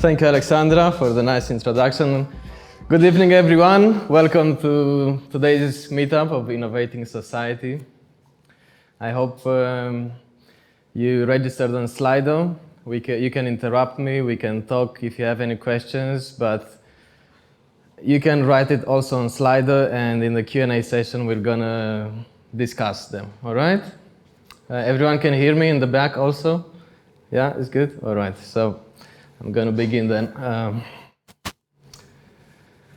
Thank you, Alexandra, for the nice introduction. Good evening, everyone. Welcome to today's meetup of Innovating Society. I hope you registered on Slido. You can interrupt me, we can talk if you have any questions, but you can write it also on Slido, and in the Q&A session we're gonna discuss them, all right? Everyone can hear me in the back also? Yeah, it's good? All right, so I'm gonna begin then.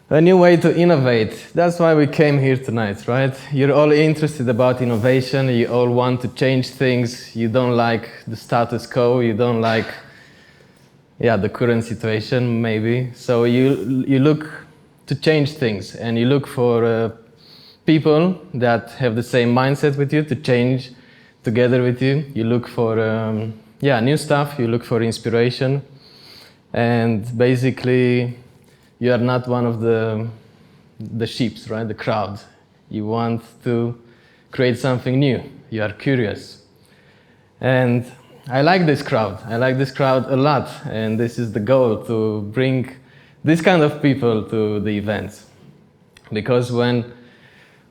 A new way to innovate. That's why we came here tonight, right? You're all interested about innovation, you all want to change things, you don't like the status quo, you don't like the current situation maybe. So you look to change things, and you look for people that have the same mindset with you to change together with you. You look for new stuff, you look for inspiration, and basically you are not one of the sheeps, right? The crowd. You want to create something new. You are curious. And I like this crowd. I like this crowd a lot. And this is the goal, to bring this kind of people to the events. Because when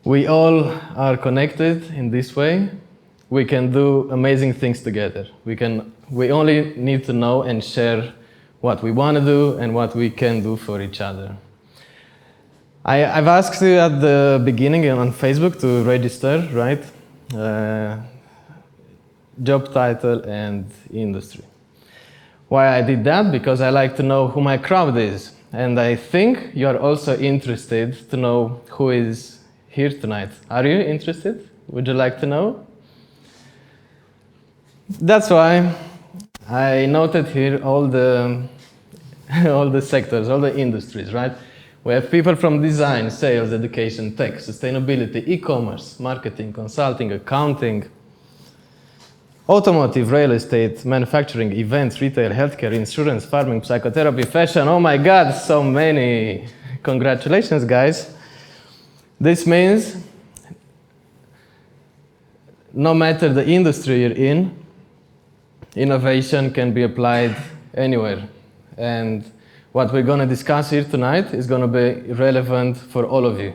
we all are connected in this way, we can do amazing things together. We only need to know and share what we want to do and what we can do for each other. I've asked you at the beginning on Facebook to register, right? Job title and industry. Why I did that? Because I like to know who my crowd is. And I think you are also interested to know who is here tonight. Are you interested? Would you like to know? That's why I noted here all the sectors, all the industries, right? We have people from design, sales, education, tech, sustainability, e-commerce, marketing, consulting, accounting, automotive, real estate, manufacturing, events, retail, healthcare, insurance, farming, psychotherapy, fashion. Oh my God, so many. Congratulations, guys. This means no matter the industry you're in, innovation can be applied anywhere. And what we're going to discuss here tonight is going to be relevant for all of you.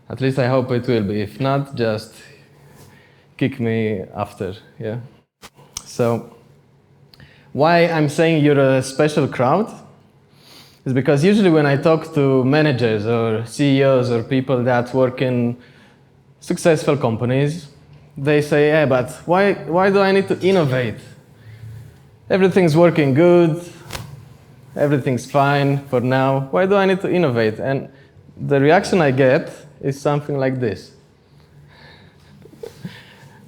At least I hope it will be. If not, just kick me after, yeah? So, why I'm saying you're a special crowd is because usually when I talk to managers or CEOs or people that work in successful companies, they say, yeah, but why do I need to innovate? Everything's working good, everything's fine for now. Why do I need to innovate? And the reaction I get is something like this.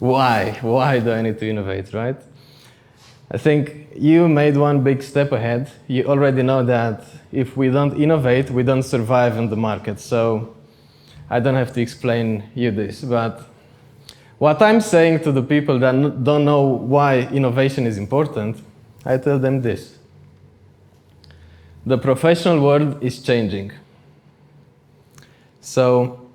Why? Why do I need to innovate, right? I think you made one big step ahead. You already know that if we don't innovate, we don't survive in the market. So I don't have to explain you this, but what I'm saying to the people that don't know why innovation is important, I tell them this. The professional world is changing. So,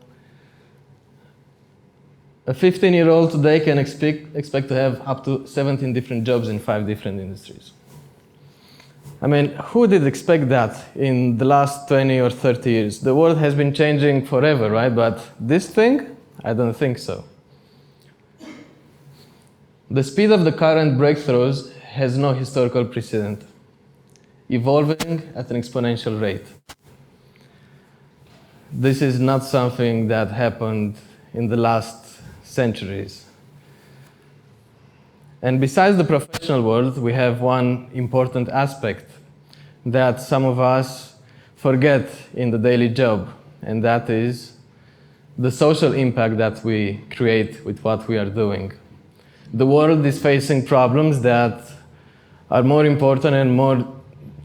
a 15-year-old today can expect to have up to 17 different jobs in 5 different industries. I mean, who did expect that in the last 20 or 30 years? The world has been changing forever, right? But this thing, I don't think so. The speed of the current breakthroughs has no historical precedent, evolving at an exponential rate. This is not something that happened in the last centuries. And besides the professional world, we have one important aspect that some of us forget in the daily job, and that is the social impact that we create with what we are doing. The world is facing problems that are more important and more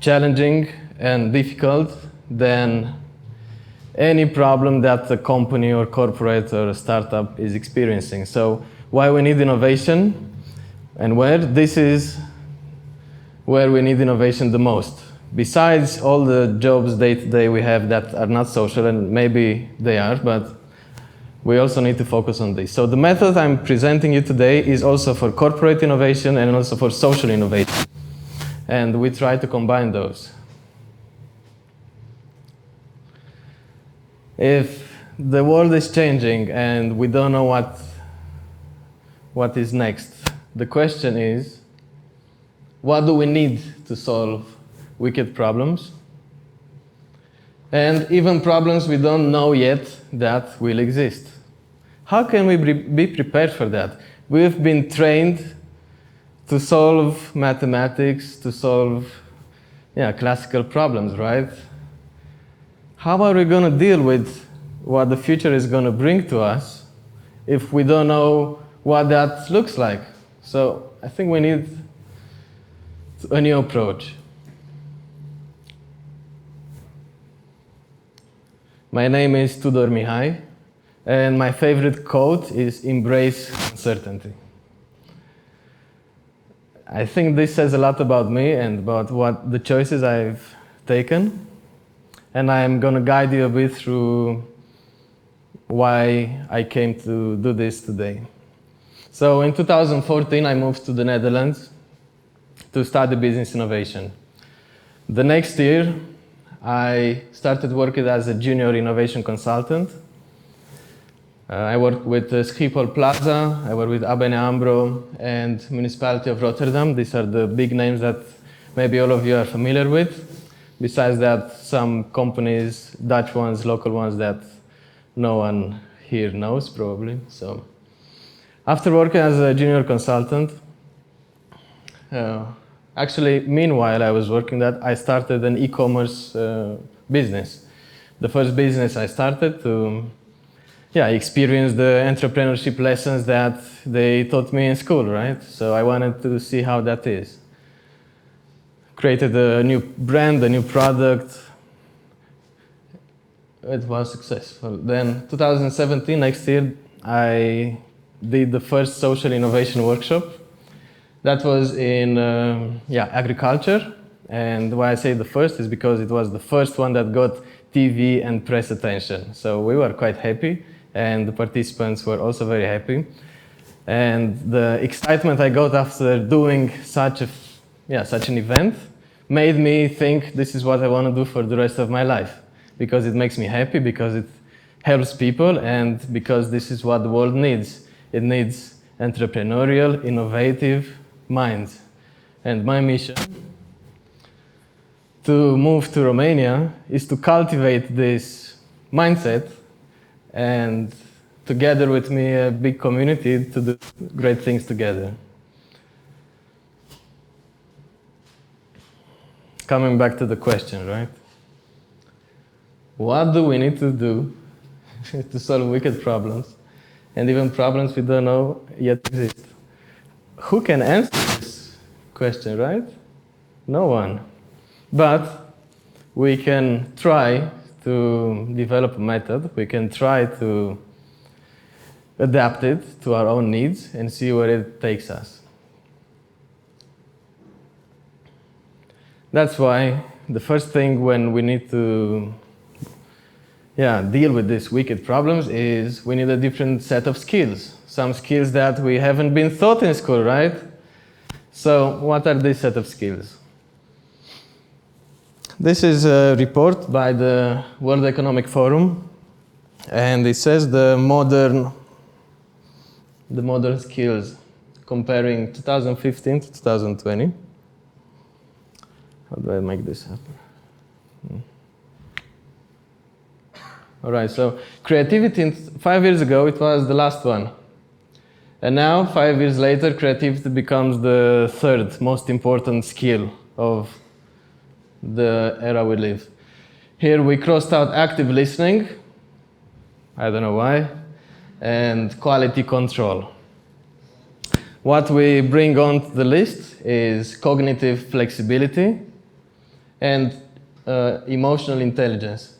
challenging and difficult than any problem that a company or corporate or a startup is experiencing. So why we need innovation and where? This is where we need innovation the most. Besides all the jobs day to day we have that are not social, and maybe they are, but we also need to focus on this. So the method I'm presenting you today is also for corporate innovation and also for social innovation. And we try to combine those. If the world is changing and we don't know what is next, the question is, what do we need to solve wicked problems? And even problems we don't know yet that will exist. How can we be prepared for that? We've been trained to solve mathematics, to solve classical problems, right? How are we going to deal with what the future is going to bring to us if we don't know what that looks like? So I think we need a new approach. My name is Tudor Mihai, and my favorite quote is "Embrace uncertainty." I think this says a lot about me and about what the choices I've taken, and I'm going to guide you a bit through why I came to do this today. So in 2014, I moved to the Netherlands to study business innovation. The next year, I started working as a junior innovation consultant. I worked with Schiphol Plaza, I worked with ABN AMRO and Municipality of Rotterdam. These are the big names that maybe all of you are familiar with. Besides that, some companies, Dutch ones, local ones that no one here knows probably. So, after working as a junior consultant, actually, meanwhile I was working that, I started an e-commerce business. The first business I started to experience the entrepreneurship lessons that they taught me in school, right? So I wanted to see how that is. Created a new brand, a new product. It was successful. Then 2017, next year, I did the first social innovation workshop. That was in agriculture. And why I say the first is because it was the first one that got TV and press attention. So we were quite happy, and the participants were also very happy. And the excitement I got after doing such an event made me think this is what I want to do for the rest of my life, because it makes me happy, because it helps people, and because this is what the world needs. It needs entrepreneurial, innovative minds. And my mission to move to Romania is to cultivate this mindset and together with me a big community to do great things together. Coming back to the question, right? What do we need to do to solve wicked problems, and even problems we don't know yet exist? Who can answer this question, right? No one. But we can try to develop a method. We can try to adapt it to our own needs and see where it takes us. That's why the first thing when we need to deal with these wicked problems is we need a different set of skills. Some skills that we haven't been taught in school, right? So what are these set of skills? This is a report by the World Economic Forum, and it says the modern skills comparing 2015 to 2020. How do I make this happen? All right, so creativity 5 years ago, it was the last one. And now, 5 years later, creativity becomes the third most important skill of the era we live. Here we crossed out active listening, I don't know why, and quality control. What we bring on the list is cognitive flexibility and emotional intelligence.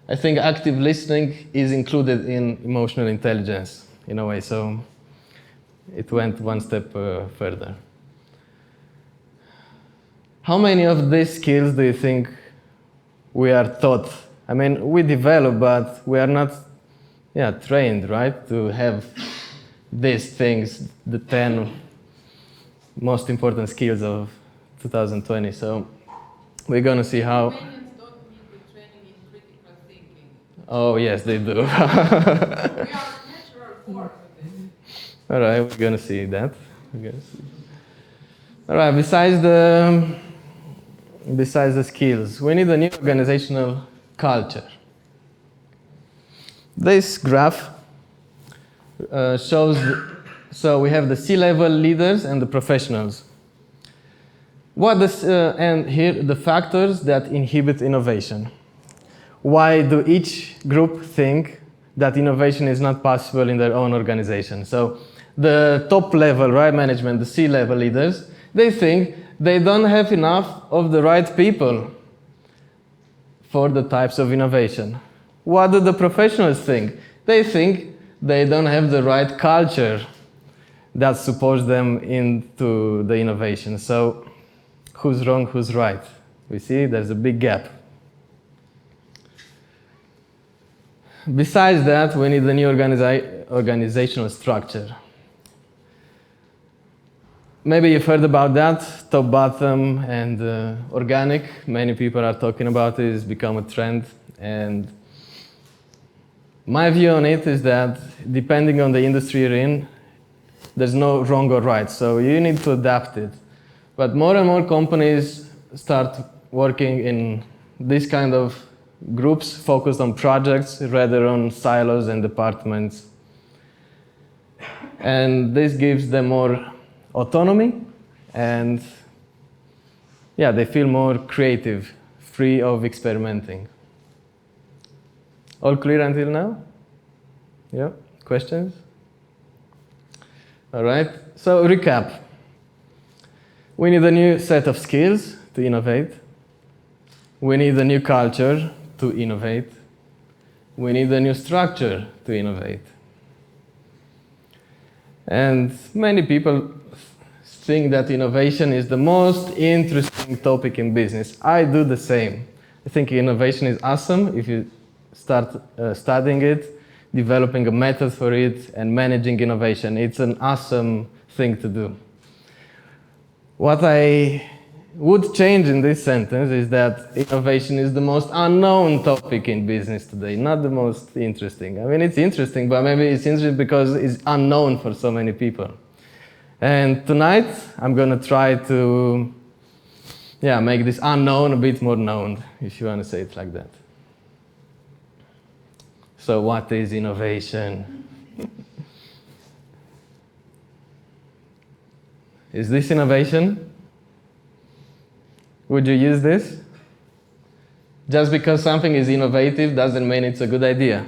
I think active listening is included in emotional intelligence in a way, so it went one step further. How many of these skills do you think we are taught? I mean, we develop, but we are not trained, right, to have these things, the 10 most important skills of 2020. So we're going to see how. Romanians don't need the training in critical thinking. Oh, yes, they do. We are natural born with it. All right, we're going to see that. All right, besides the skills, we need a new organizational culture. This graph shows, so we have the C-level leaders and the professionals. And here the factors that inhibit innovation. Why do each group think that innovation is not possible in their own organization? So the top level, right, management, the C-level leaders, they think they don't have enough of the right people for the types of innovation. What do the professionals think? They think they don't have the right culture that supports them into the innovation. So who's wrong, who's right? We see there's a big gap. Besides that, we need a new organizational structure. Maybe you've heard about that, top, bottom, and organic. Many people are talking about it. It's become a trend. And my view on it is that depending on the industry you're in, there's no wrong or right. So you need to adapt it. But more and more companies start working in this kind of groups focused on projects rather on silos and departments. And this gives them more autonomy, and yeah, they feel more creative, free of experimenting. All clear until now? Yeah, questions? All right, so recap. We need a new set of skills to innovate. We need a new culture to innovate. We need a new structure to innovate. And many people think that innovation is the most interesting topic in business. I do the same. I think innovation is awesome if you start studying it, developing a method for it, and managing innovation. It's an awesome thing to do. What I would change in this sentence is that innovation is the most unknown topic in business today, not the most interesting. I mean, it's interesting, but maybe it's interesting because it's unknown for so many people. And tonight, I'm going to try to make this unknown a bit more known, if you want to say it like that. So what is innovation? Is this innovation? Would you use this? Just because something is innovative doesn't mean it's a good idea.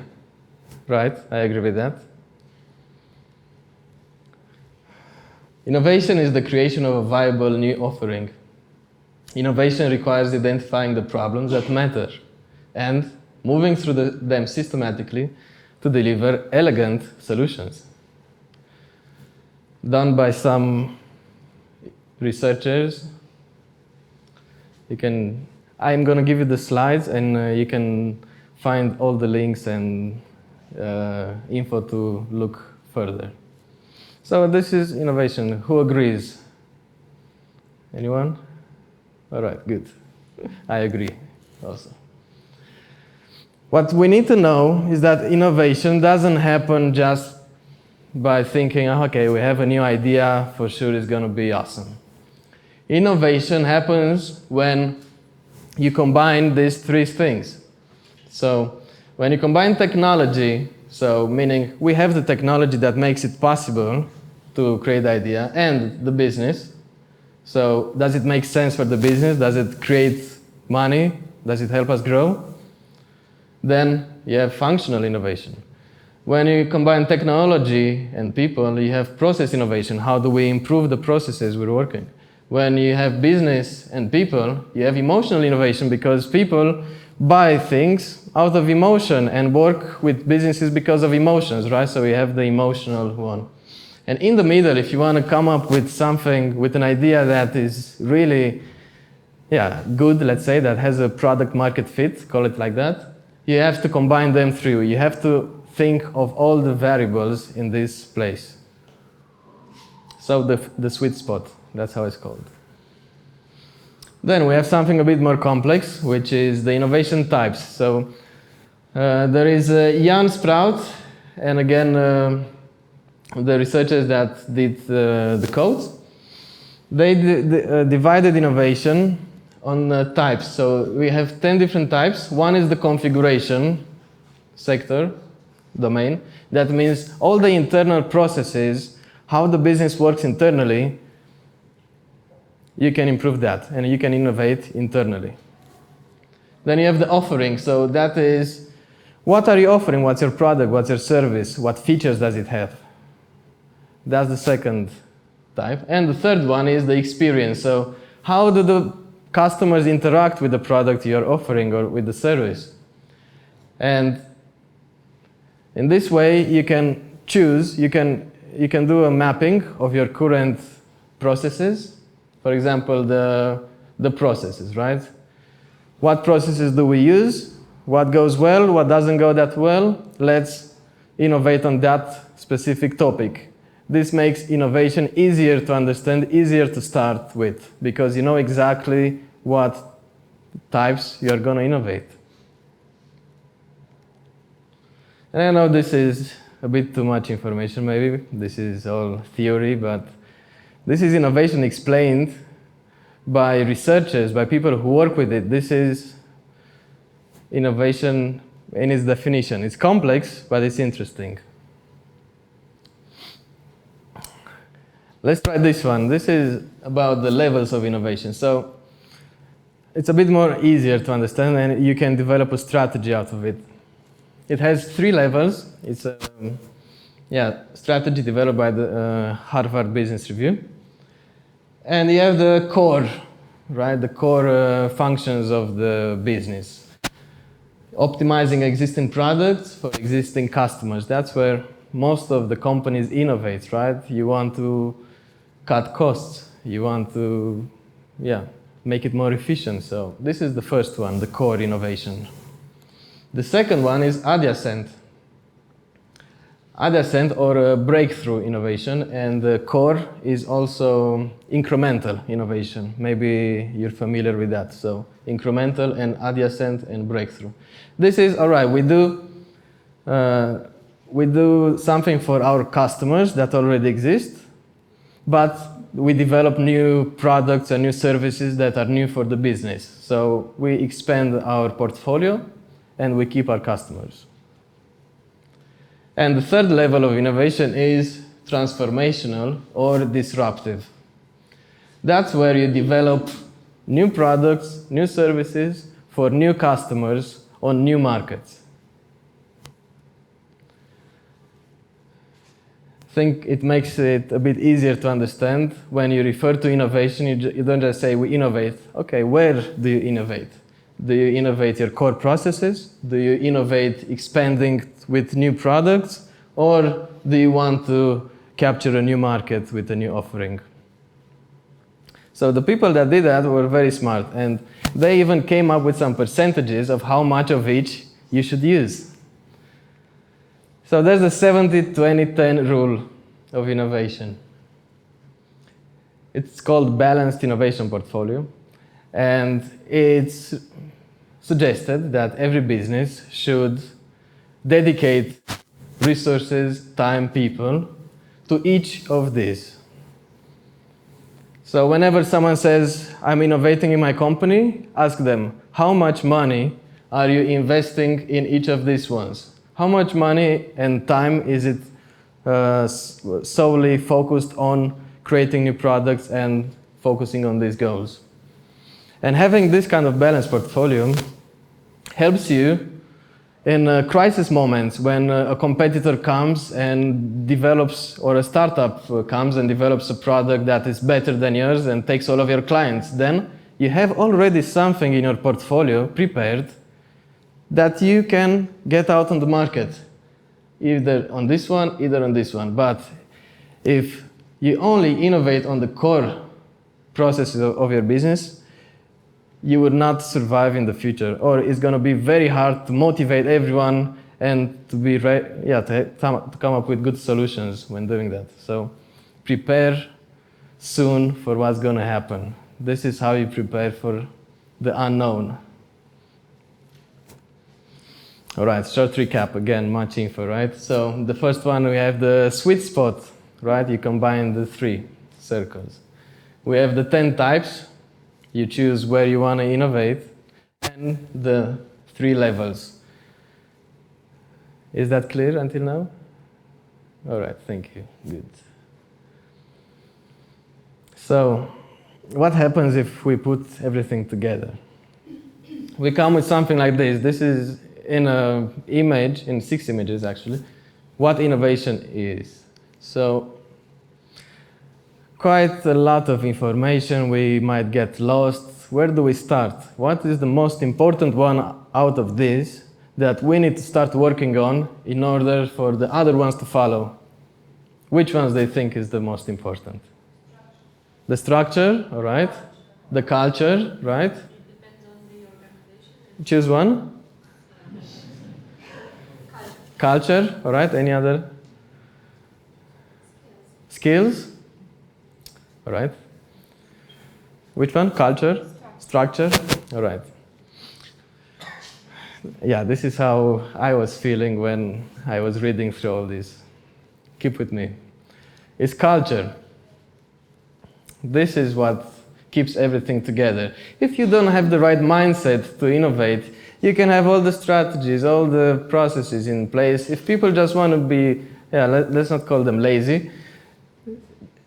Right? I agree with that. Innovation is the creation of a viable new offering. Innovation requires identifying the problems that matter and moving through them systematically to deliver elegant solutions. Done by some researchers. I'm going to give you the slides, and you can find all the links and info to look further. So this is innovation. Who agrees? Anyone? All right, good. I agree also. What we need to know is that innovation doesn't happen just by thinking, okay, we have a new idea, for sure it's going to be awesome. Innovation happens when you combine these three things. So when you combine technology, so meaning we have the technology that makes it possible to create the idea, and the business. So does it make sense for the business? Does it create money? Does it help us grow? Then you have functional innovation. When you combine technology and people, you have process innovation. How do we improve the processes we're working? When you have business and people, you have emotional innovation, because people buy things out of emotion and work with businesses because of emotions, right? So we have the emotional one. And in the middle, if you want to come up with something, with an idea that is really good, let's say, that has a product market fit, call it like that, you have to combine them through. You have to think of all the variables in this place. So the sweet spot, that's how it's called. Then we have something a bit more complex, which is the innovation types. So there is Jan Sprout, and again, the researchers that did the code, they divided innovation on types. So we have 10 different types. One is the configuration sector, domain. That means all the internal processes, how the business works internally, you can improve that and you can innovate internally. Then you have the offering. So that is, what are you offering? What's your product? What's your service? What features does it have? That's the second type. And the third one is the experience. So how do the customers interact with the product you're offering or with the service? And in this way, you can choose, you can do a mapping of your current processes. For example, the processes, right? What processes do we use? What goes well? What doesn't go that well? Let's innovate on that specific topic. This makes innovation easier to understand, easier to start with, because you know exactly what types you're going to innovate. And I know this is a bit too much information, maybe. This is all theory, but this is innovation explained by researchers, by people who work with it. This is innovation in its definition. It's complex, but it's interesting. Let's try this one. This is about the levels of innovation. So it's a bit more easier to understand, and you can develop a strategy out of it. It has 3 levels. It's a strategy developed by the Harvard Business Review. And you have the core, right? The core functions of the business. Optimizing existing products for existing customers. That's where most of the companies innovate, right? You want to cut costs. You want to, make it more efficient. So this is the first one, the core innovation. The second one is adjacent. Adjacent or breakthrough innovation, and the core is also incremental innovation. Maybe you're familiar with that. So incremental and adjacent and breakthrough. This is all right. We do something for our customers that already exist, but we develop new products and new services that are new for the business. So we expand our portfolio and we keep our customers. And the third level of innovation is transformational or disruptive. That's where you develop new products, new services for new customers on new markets. I think it makes it a bit easier to understand. When you refer to innovation, you don't just say we innovate. Okay, where do you innovate? Do you innovate your core processes? Do you innovate expanding with new products? Or do you want to capture a new market with a new offering? So the people that did that were very smart, and they even came up with some percentages of how much of each you should use. So there's a 70-20-10 rule of innovation. It's called balanced innovation portfolio, and it's suggested that every business should dedicate resources, time, people to each of these. So whenever someone says, I'm innovating in my company, ask them, how much money are you investing in each of these ones? How much money and time is it solely focused on creating new products and focusing on these goals? And having this kind of balanced portfolio helps you in crisis moments when a competitor comes and develops, or a startup comes and develops a product that is better than yours and takes all of your clients. Then you have already something in your portfolio prepared that you can get out on the market, either on this one, either on this one. But if you only innovate on the core processes of your business, you would not survive in the future, or it's going to be very hard to motivate everyone and to be to come up with good solutions when doing that. So prepare soon for what's going to happen. This is how you prepare for the unknown. All right, short recap, again, much info, right? So the first one, we have the sweet spot, right? You combine the 3 circles. We have the 10 types. You choose where you want to innovate, and the 3 levels. Is that clear until now? All right, thank you. Good. So, what happens if we put everything together? We come with something like this. This is in an image, in 6 images actually, what innovation is. So, quite a lot of information, we might get lost. Where do we start? What is the most important one out of this that we need to start working on in order for the other ones to follow? Which ones do you think is the most important? The structure, all right. The culture, right? It depends on the organization. Choose one. Culture, all right. Any other? Skills. All right. Which one? Culture? Structure? All right. Yeah, this is how I was feeling when I was reading through all this. Keep with me. It's culture. This is what keeps everything together. If you don't have the right mindset to innovate, you can have all the strategies, all the processes in place. If people just want to be, let's not call them lazy,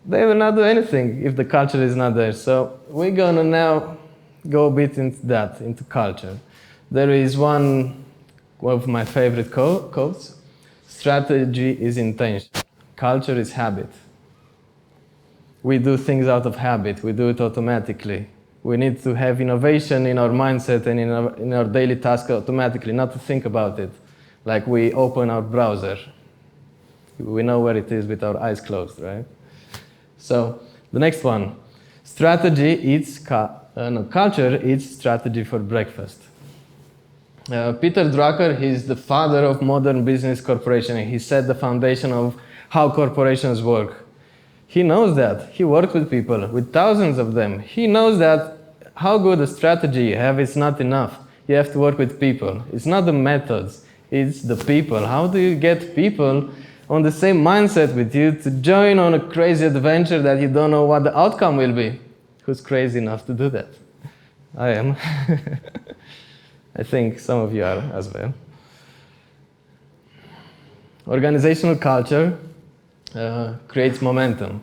they will not do anything if the culture is not there. So we're gonna now go a bit into that, into culture. There is one of my favorite quotes. Strategy is intention. Culture is habit. We do things out of habit. We do it automatically. We need to have innovation in our mindset and in our daily task automatically, not to think about it. Like we open our browser. We know where it is with our eyes closed, right? So the next one, culture eats strategy for breakfast. Peter Drucker, he's the father of modern business corporation. He set the foundation of how corporations work. He knows that. He worked with people, with thousands of them. He knows that how good a strategy you have is not enough. You have to work with people. It's not the methods, it's the people. How do you get people on the same mindset with you to join on a crazy adventure that you don't know what the outcome will be? Who's crazy enough to do that? I am. I think some of you are as well. Organizational culture creates momentum.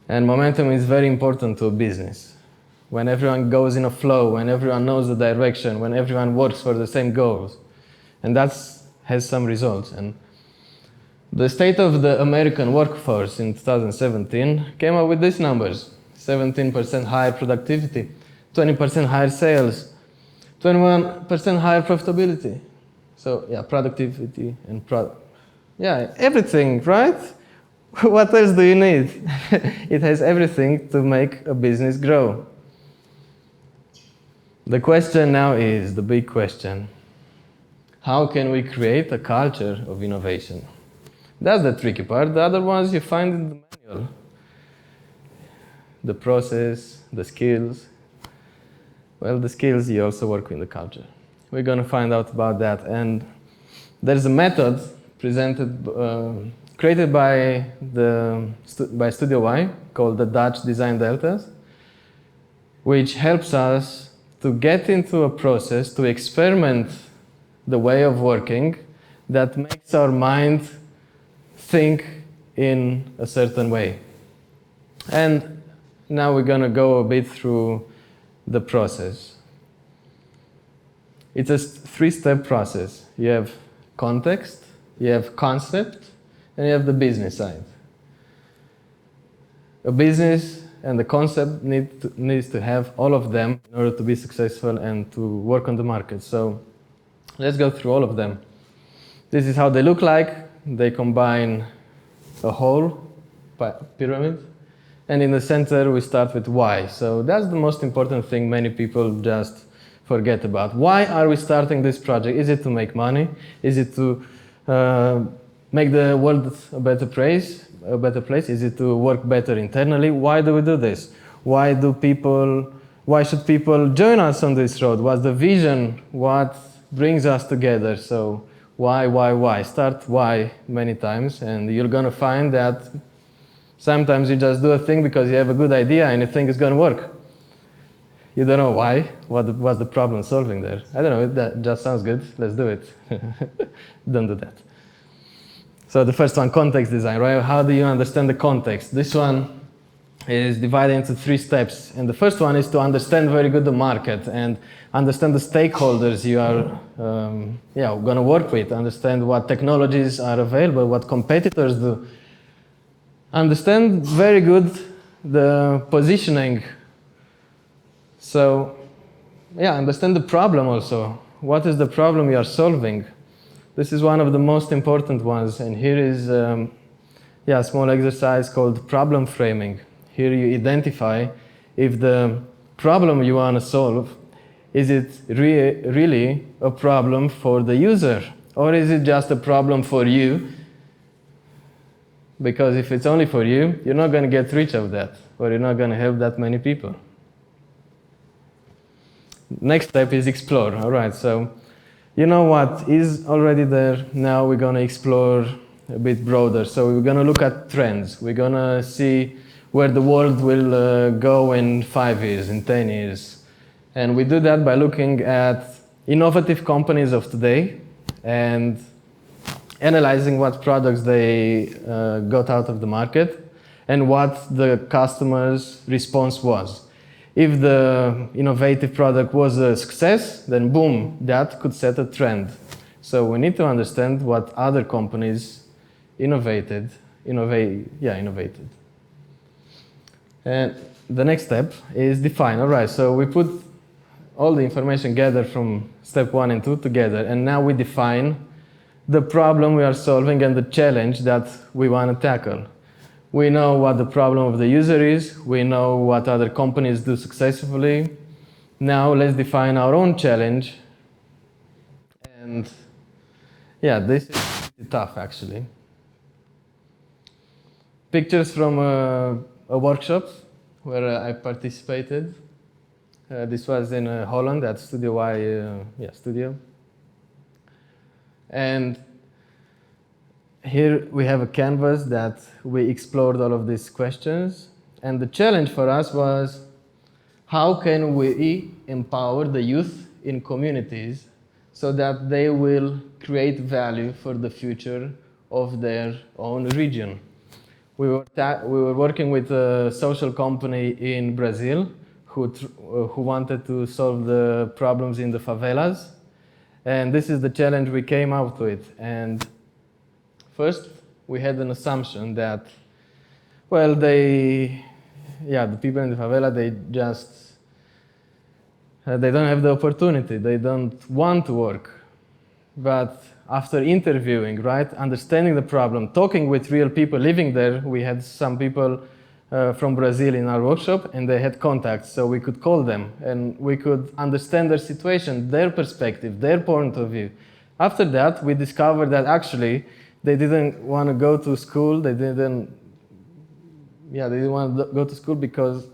And momentum is very important to a business. When everyone goes in a flow, when everyone knows the direction, when everyone works for the same goals. And that has some results. And the state of the American workforce in 2017 came up with these numbers. 17% higher productivity, 20% higher sales, 21% higher profitability. So yeah, productivity and everything, right? What else do you need? It has everything to make a business grow. The question now is the big question. How can we create a culture of innovation? That's the tricky part. The other ones you find in the manual. The process, the skills. Well, the skills you also work with the culture. We're going to find out about that. And there's a method created by Studio Y called the Dutch Design Deltas, which helps us to get into a process to experiment the way of working that makes our mind think in a certain way. And now we're going to go a bit through the process. It's a 3-step process. You have context, you have concept, and you have the business side. A business and the concept needs to have all of them in order to be successful and to work on the market. So let's go through all of them. This is how they look like. They combine a whole pyramid. And in the center, we start with why. So that's the most important thing many people just forget about. Why are we starting this project? Is it to make money? Is it to make the world a better place? Is it to work better internally? Why do we do this? Why should people join us on this road? What's the vision? What brings us together? So why? Start why many times, and you're gonna find that sometimes you just do a thing because you have a good idea and you think it's gonna work. You don't know why. What's the problem solving there? I don't know. That just sounds good. Let's do it. Don't do that. So the first one, context design, right? How do you understand the context? This one is divided into 3 steps. And the first one is to understand very good the market and understand the stakeholders you are going to work with, understand what technologies are available, what competitors do. Understand very good the positioning. So, understand the problem also. What is the problem you are solving? This is one of the most important ones. And here is a small exercise called problem framing. Here you identify if the problem you want to solve, is it really a problem for the user? Or is it just a problem for you? Because if it's only for you, you're not going to get rich of that, or you're not going to help that many people. Next step is explore. All right, so you know what is already there. Now we're going to explore a bit broader. So we're going to look at trends. We're going to see where the world will go in 5 years, in 10 years. And we do that by looking at innovative companies of today and analyzing what products they got out of the market and what the customer's response was. If the innovative product was a success, then boom, that could set a trend. So we need to understand what other companies innovated. And the next step is define. All right, so we put all the information gathered from step 1 and 2 together, and now we define the problem we are solving and the challenge that we want to tackle. We know what the problem of the user is. We know what other companies do successfully. Now let's define our own challenge. And this is pretty tough actually. Pictures from a workshop where I participated. This was in Holland at Studio Y studio. And here we have a canvas that we explored all of these questions. And the challenge for us was, how can we empower the youth in communities so that they will create value for the future of their own region? We were working with a social company in Brazil who wanted to solve the problems in the favelas. And this is the challenge we came out with. And first, we had an assumption that, the people in the favela, they don't have the opportunity. They don't want to work. But after interviewing, right, understanding the problem, talking with real people living there, we had some people from Brazil in our workshop, and they had contacts, so we could call them, and we could understand their situation, their perspective, their point of view. After that, we discovered that actually they didn't want to go to school. They didn't want to go to school because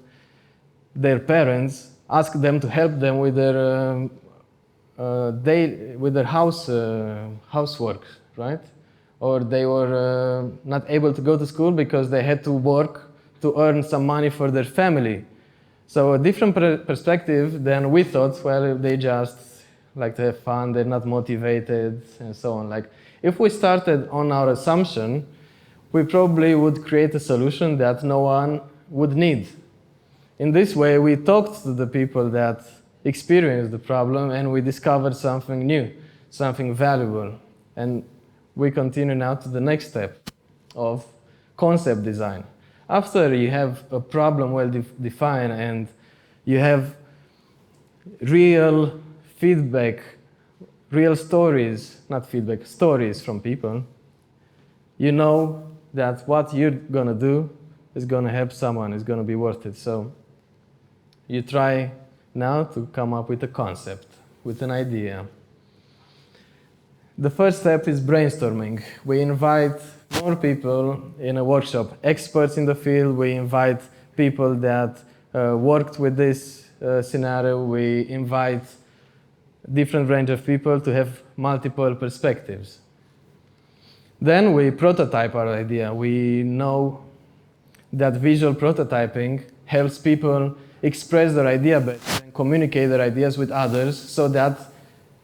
their parents asked them to help them with their housework, right? Or they were not able to go to school because they had to work to earn some money for their family. So a different perspective than we thought. They just like to have fun. They're not motivated, and so on. Like, if we started on our assumption, we probably would create a solution that no one would need. In this way, we talked to the people that experienced the problem, and we discovered something new, something valuable. And we continue now to the next step of concept design. After you have a problem well defined and you have real feedback, real stories, not feedback, stories from people, you know that what you're going to do is going to help someone, is going to be worth it. So you try now to come up with a concept, with an idea. The first step is brainstorming. We invite more people in a workshop, experts in the field. We invite people that worked with this scenario, we invite different range of people to have multiple perspectives. Then we prototype our idea. We know that visual prototyping helps people express their idea better and communicate their ideas with others so that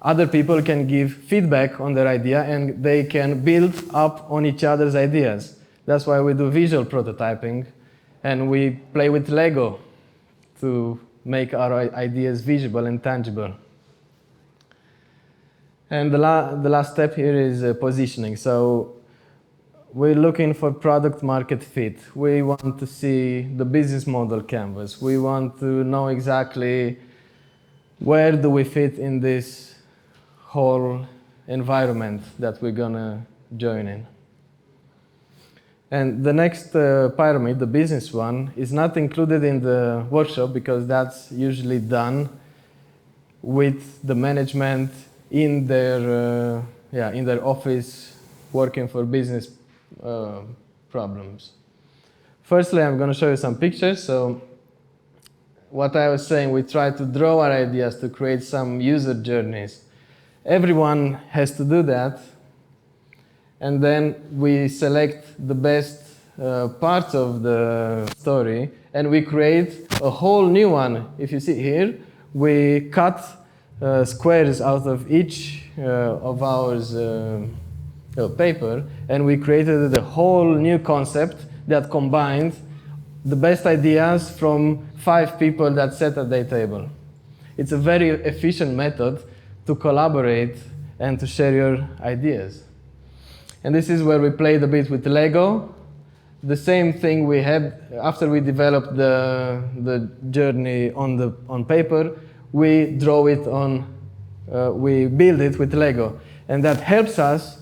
other people can give feedback on their idea and they can build up on each other's ideas. That's why we do visual prototyping, and we play with Lego to make our ideas visible and tangible. And the last step here is positioning. So we're looking for product market fit. We want to see the business model canvas. We want to know exactly where do we fit in this whole environment that we're gonna join in. And the next pyramid, the business one, is not included in the workshop because that's usually done with the management in their office working for business problems. Firstly, I'm going to show you some pictures. So what I was saying, we try to draw our ideas to create some user journeys. Everyone has to do that, and then we select the best parts of the story and we create a whole new one. If you see here, we cut squares out of each of ours paper, and we created a whole new concept that combined the best ideas from 5 people that sat at their table. It's a very efficient method to collaborate and to share your ideas. And this is where we played a bit with Lego. The same thing we had after we developed the journey on paper, we draw it on, we build it with Lego. And that helps us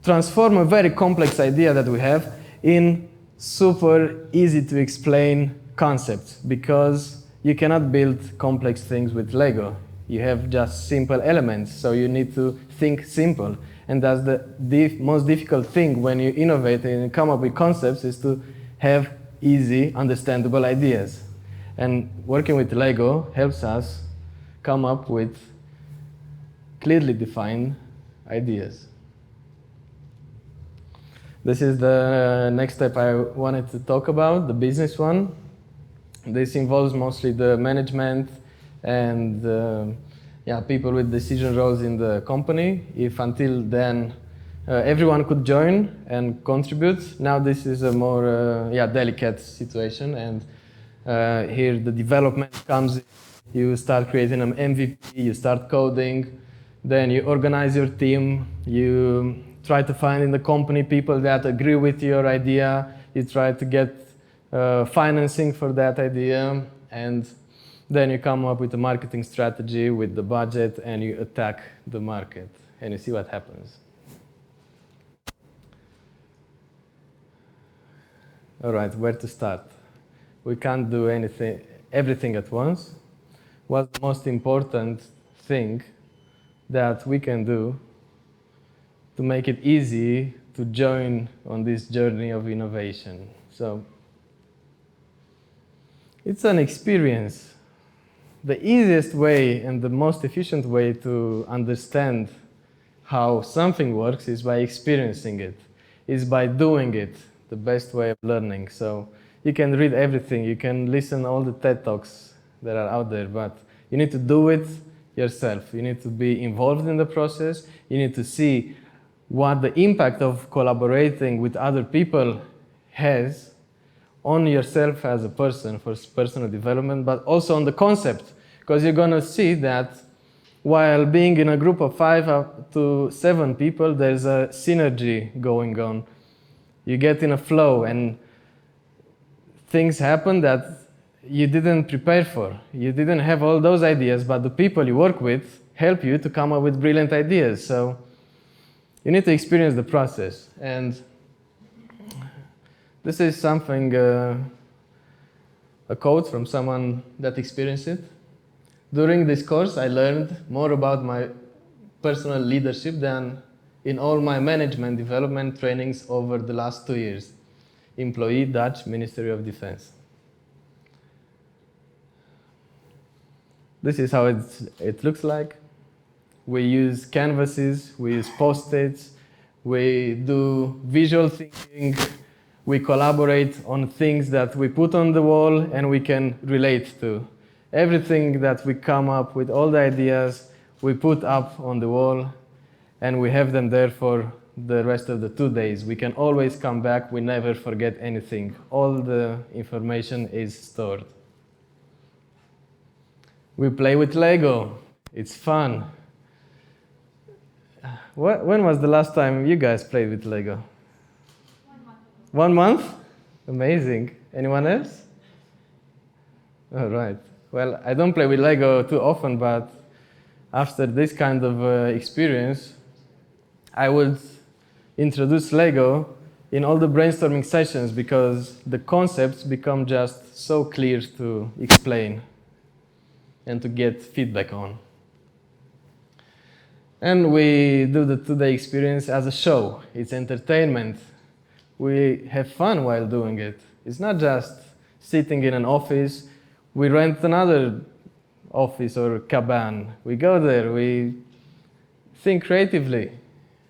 transform a very complex idea that we have in super easy to explain concepts, because you cannot build complex things with Lego. You have just simple elements, so you need to think simple. And that's the most difficult thing when you innovate and come up with concepts, is to have easy, understandable ideas. And working with Lego helps us come up with clearly defined ideas. This is the next step I wanted to talk about, the business one. This involves mostly the management and people with decision roles in the company. If until then everyone could join and contribute, now this is a more delicate situation, and here the development comes in. You start creating an MVP, you start coding, then you organize your team, you try to find in the company people that agree with your idea, you try to get financing for that idea, and then you come up with a marketing strategy with the budget and you attack the market and you see what happens. All right, where to start? We can't do everything at once. What's the most important thing that we can do to make it easy to join on this journey of innovation? So it's an experience. The easiest way and the most efficient way to understand how something works is by experiencing it, is by doing it, the best way of learning. So you can read everything, you can listen all the TED Talks that are out there, but you need to do it yourself. You need to be involved in the process. You need to see what the impact of collaborating with other people has on yourself as a person for personal development, but also on the concept, because you're going to see that while being in a group of 5 up to 7 people, there's a synergy going on. You get in a flow and things happen that you didn't prepare for. You didn't have all those ideas, but the people you work with help you to come up with brilliant ideas. So you need to experience the process. And this is something, a quote from someone that experienced it. During this course, I learned more about my personal leadership than in all my management development trainings over the last 2 years. Employee, Dutch Ministry of Defense. This is how it looks like. We use canvases, we use post-its, we do visual thinking, we collaborate on things that we put on the wall and we can relate to. Everything that we come up with, all the ideas, we put up on the wall and we have them there for the rest of the 2 days. We can always come back, we never forget anything. All the information is stored. We play with Lego. It's fun. When was the last time you guys played with Lego? 1 month. 1 month? Amazing. Anyone else? All right. Well, I don't play with Lego too often, but after this kind of experience, I would introduce Lego in all the brainstorming sessions because the concepts become just so clear to explain and to get feedback on. And we do the 2-day experience as a show. It's entertainment. We have fun while doing it. It's not just sitting in an office. We rent another office or cabin. We go there, we think creatively,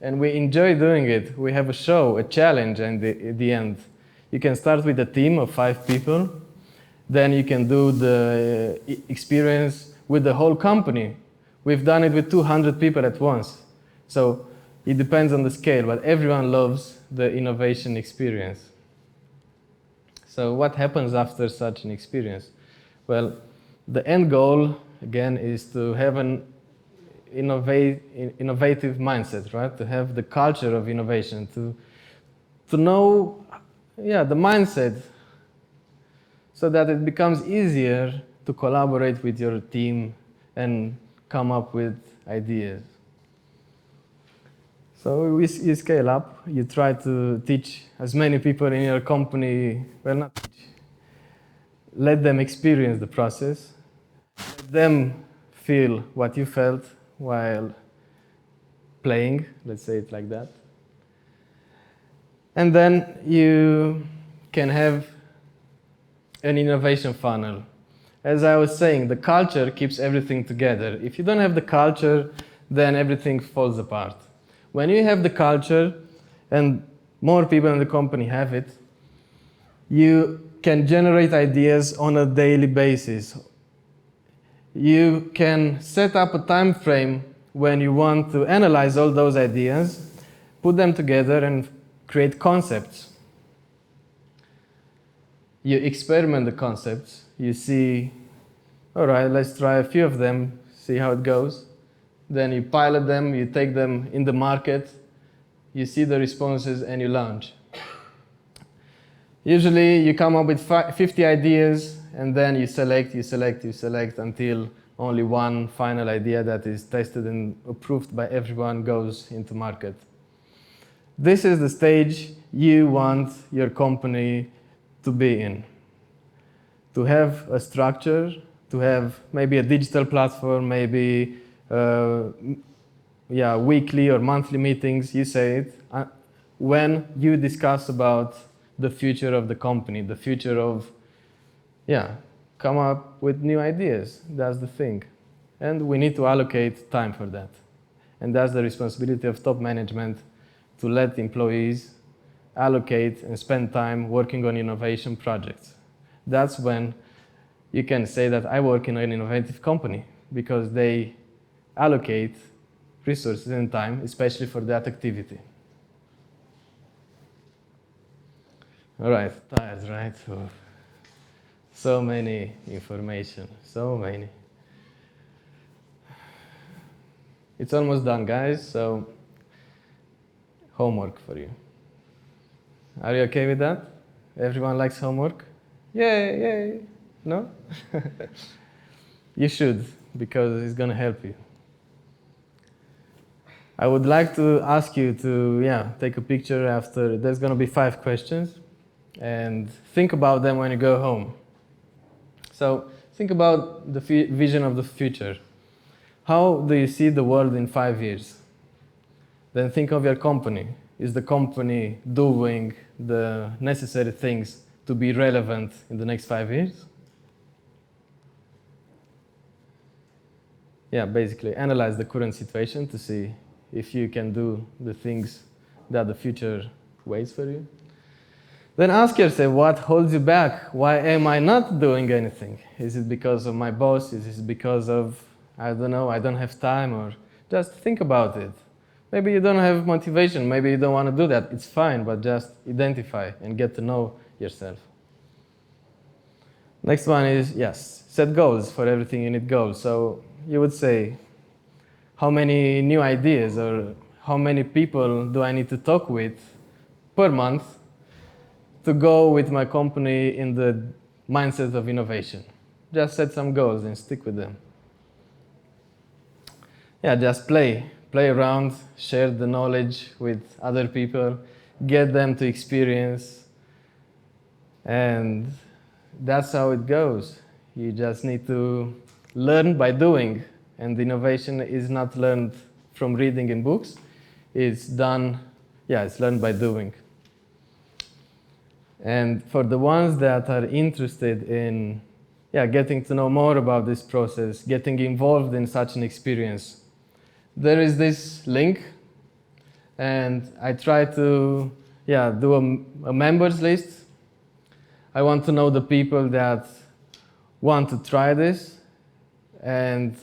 and we enjoy doing it. We have a show, a challenge at the end. You can start with a team of 5 people. Then you can do the experience with the whole company. We've done it with 200 people at once. So it depends on the scale, but everyone loves the innovation experience. So what happens after such an experience? Well, the end goal, again, is to have an innovative mindset, right? To have the culture of innovation, to know, the mindset, so that it becomes easier to collaborate with your team and come up with ideas. So you scale up, you try to teach as many people in your company, well, not teach, let them experience the process, let them feel what you felt while playing, let's say it like that. And then you can have an innovation funnel. As I was saying, the culture keeps everything together. If you don't have the culture, then everything falls apart. When you have the culture, and more people in the company have it, you can generate ideas on a daily basis. You can set up a time frame when you want to analyze all those ideas, put them together and create concepts. You experiment the concepts. You see, all right, let's try a few of them, see how it goes. Then you pilot them, you take them in the market, you see the responses and you launch. Usually you come up with 50 ideas and then you select until only one final idea that is tested and approved by everyone goes into market. This is the stage you want your company to be in. To have a structure, to have maybe a digital platform, maybe weekly or monthly meetings, you say it, when you discuss about the future of the company, the future of, come up with new ideas. That's the thing. And we need to allocate time for that. And that's the responsibility of top management, to let employees allocate and spend time working on innovation projects. That's when you can say that I work in an innovative company, because they allocate resources and time, especially for that activity. All right, tired, right? So many information, so many. It's almost done, guys, so homework for you. Are you okay with that? Everyone likes homework? Yay, yay. No? You should, because it's going to help you. I would like to ask you to take a picture after. There's going to be 5 questions, and think about them when you go home. So think about the vision of the future. How do you see the world in 5 years? Then think of your company. Is the company doing the necessary things to be relevant in the next 5 years? yeah, basically analyze the current situation to see if you can do the things that the future waits for you. Then ask yourself, what holds you back? Why am I not doing anything? Is it because of my boss? Is it because of, I don't know, I don't have time? Or just think about it. Maybe you don't have motivation. Maybe you don't want to do that. It's fine, but just identify and get to know yourself. Next one is, yes, set goals. For everything you need goals. So you would say, how many new ideas or how many people do I need to talk with per month to go with my company in the mindset of innovation? Just set some goals and stick with them. Yeah, just play around, share the knowledge with other people, get them to experience, and that's how it goes. You just need to learn by doing, and innovation is not learned from reading in books. It's done, yeah, it's learned by doing. And for the ones that are interested in getting to know more about this process, getting involved in such an experience, there is this link, and I try to do a members list. I want to know the people that want to try this, and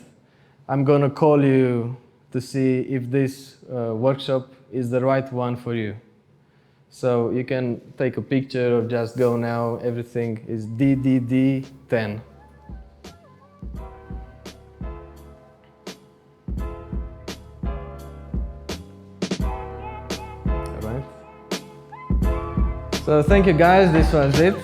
I'm going to call you to see if this workshop is the right one for you. So you can take a picture or just go now. Everything is DDD10. All right. So thank you guys. This was it.